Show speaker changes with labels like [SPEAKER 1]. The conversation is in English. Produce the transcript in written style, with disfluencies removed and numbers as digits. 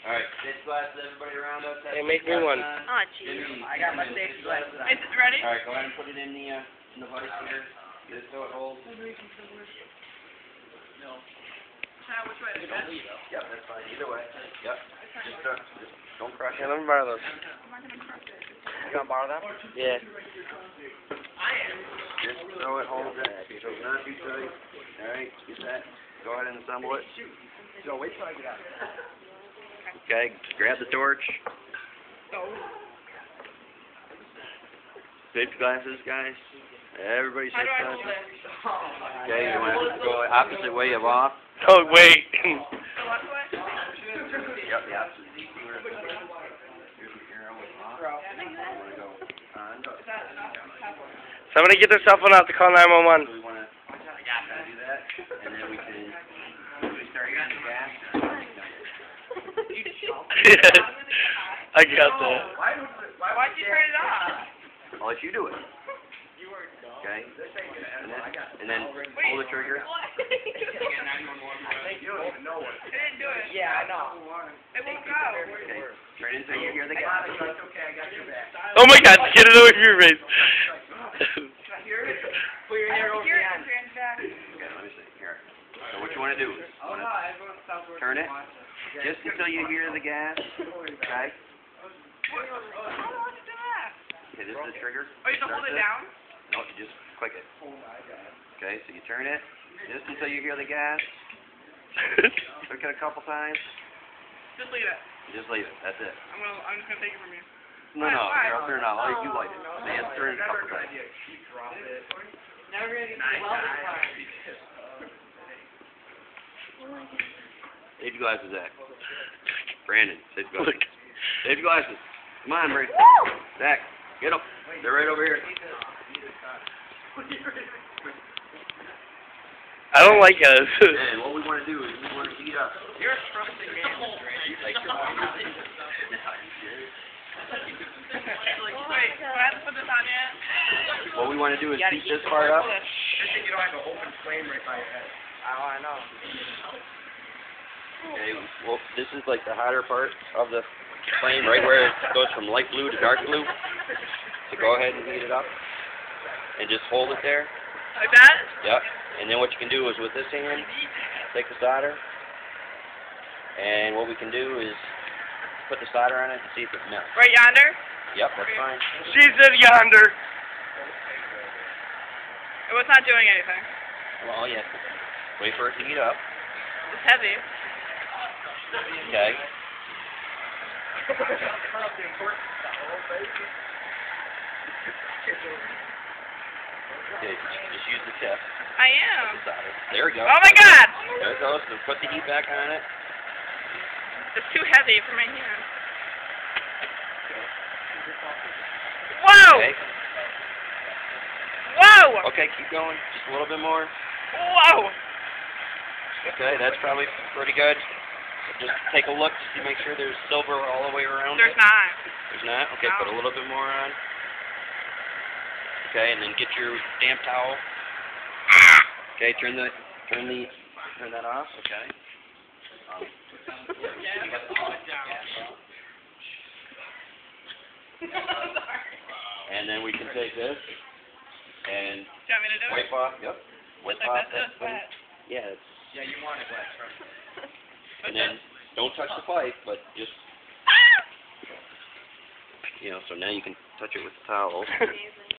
[SPEAKER 1] Alright, safety glasses, everybody around us.
[SPEAKER 2] Hey, make me one.
[SPEAKER 3] Oh, jeez.
[SPEAKER 4] I got my safety glasses on.
[SPEAKER 3] Is it ready?
[SPEAKER 1] Alright, go ahead and put it in the vise here. Get it so it holds.
[SPEAKER 3] Which way? This?
[SPEAKER 1] Yep, that's fine. Either way. Yep. Just don't crush it.
[SPEAKER 2] Yeah, let me borrow those.
[SPEAKER 4] You gonna borrow them?
[SPEAKER 2] Yeah.
[SPEAKER 1] Just throw it, hold it. So it's not too tight. Alright, get that. Go ahead and assemble it.
[SPEAKER 4] So wait till I get out.
[SPEAKER 1] Okay, grab the torch. Safety glasses, guys. Everybody
[SPEAKER 3] How do
[SPEAKER 1] safety
[SPEAKER 3] I hold
[SPEAKER 1] glasses.
[SPEAKER 3] it?
[SPEAKER 1] Okay, you want to go opposite way of off.
[SPEAKER 2] Oh, wait.
[SPEAKER 3] The left way?
[SPEAKER 1] Yep, the opposite. Here's the arrow off. You want to go on.
[SPEAKER 2] Somebody get their cell phone out to call 911.
[SPEAKER 1] So we want to do that, and then we can start using the gas.
[SPEAKER 2] I got that.
[SPEAKER 3] Why'd you turn it off?
[SPEAKER 1] I'll let you do it. Okay? And then pull the trigger.
[SPEAKER 3] What?
[SPEAKER 4] You don't even know what.
[SPEAKER 3] I didn't do it.
[SPEAKER 4] Yeah, I know.
[SPEAKER 3] It won't go.
[SPEAKER 1] Okay. Turn it until you hear the gas.
[SPEAKER 4] It's okay, I got your back.
[SPEAKER 2] Oh my God, get it away from your face.
[SPEAKER 4] Put your hair over the end.
[SPEAKER 1] Okay, let me see. Here. So what you want to do is turn it just until you hear the gas. Okay? Okay, this is the trigger.
[SPEAKER 3] Oh, you have to hold it down?
[SPEAKER 1] No, you just click it. Okay, so you turn it just until you hear the gas. Click it a couple times.
[SPEAKER 3] Just leave it.
[SPEAKER 1] Just leave it. That's it.
[SPEAKER 3] I'm just gonna take it from you.
[SPEAKER 1] No, I'll turn it off. You light it. So you have to turn it a couple times.
[SPEAKER 4] Never gonna get the welding part.
[SPEAKER 1] Safety glasses, Zach. Brandon, safety glasses. Safety glasses. Come on, Brandon. Zach, get them. They're right over here.
[SPEAKER 2] I don't like us.
[SPEAKER 1] And what we want to do is we want to heat up.
[SPEAKER 3] You're a trusting man.
[SPEAKER 1] Like,
[SPEAKER 3] Wait, do I have to put this on yet?
[SPEAKER 1] what we want to do is heat this part up.
[SPEAKER 4] Good thing you don't have an open flame right by your head. Oh, I know.
[SPEAKER 1] Okay, well, this is like the hotter part of the flame, right where it goes from light blue to dark blue. So go ahead and heat it up. And just hold it there.
[SPEAKER 3] Like that?
[SPEAKER 1] Yep. And then what you can do is with this hand, take the solder. And what we can do is put the solder on it and see if it melts.
[SPEAKER 3] Right yonder?
[SPEAKER 1] Yep, that's fine.
[SPEAKER 2] She said yonder.
[SPEAKER 3] It was not doing anything.
[SPEAKER 1] Well, yeah. Wait for it to heat up.
[SPEAKER 3] It's heavy.
[SPEAKER 1] Okay. Okay, just use the tip.
[SPEAKER 3] I am.
[SPEAKER 1] The solder. There we go.
[SPEAKER 3] Oh my God!
[SPEAKER 1] There it goes. So put the heat back on it.
[SPEAKER 3] It's too heavy for my hand. Whoa!
[SPEAKER 1] Okay.
[SPEAKER 3] Whoa!
[SPEAKER 1] Okay, keep going. Just a little bit more.
[SPEAKER 3] Whoa!
[SPEAKER 1] Okay, that's probably pretty good. Just take a look to make sure there's silver all the way around
[SPEAKER 3] There's
[SPEAKER 1] it.
[SPEAKER 3] not.
[SPEAKER 1] There's not? Okay,
[SPEAKER 3] No.
[SPEAKER 1] put a little bit more on. Okay, and then get your damp towel. Okay, turn that off. Okay. And then we can take this and
[SPEAKER 3] Do you want me to do it?
[SPEAKER 1] wipe off. Yep. Wipe
[SPEAKER 3] Like
[SPEAKER 1] off
[SPEAKER 3] this?
[SPEAKER 1] that.
[SPEAKER 3] Wet.
[SPEAKER 1] Yeah. It's,
[SPEAKER 4] Yeah, you want it wet, trust me.
[SPEAKER 1] and then don't touch the pipe, but just so now you can touch it with the towel.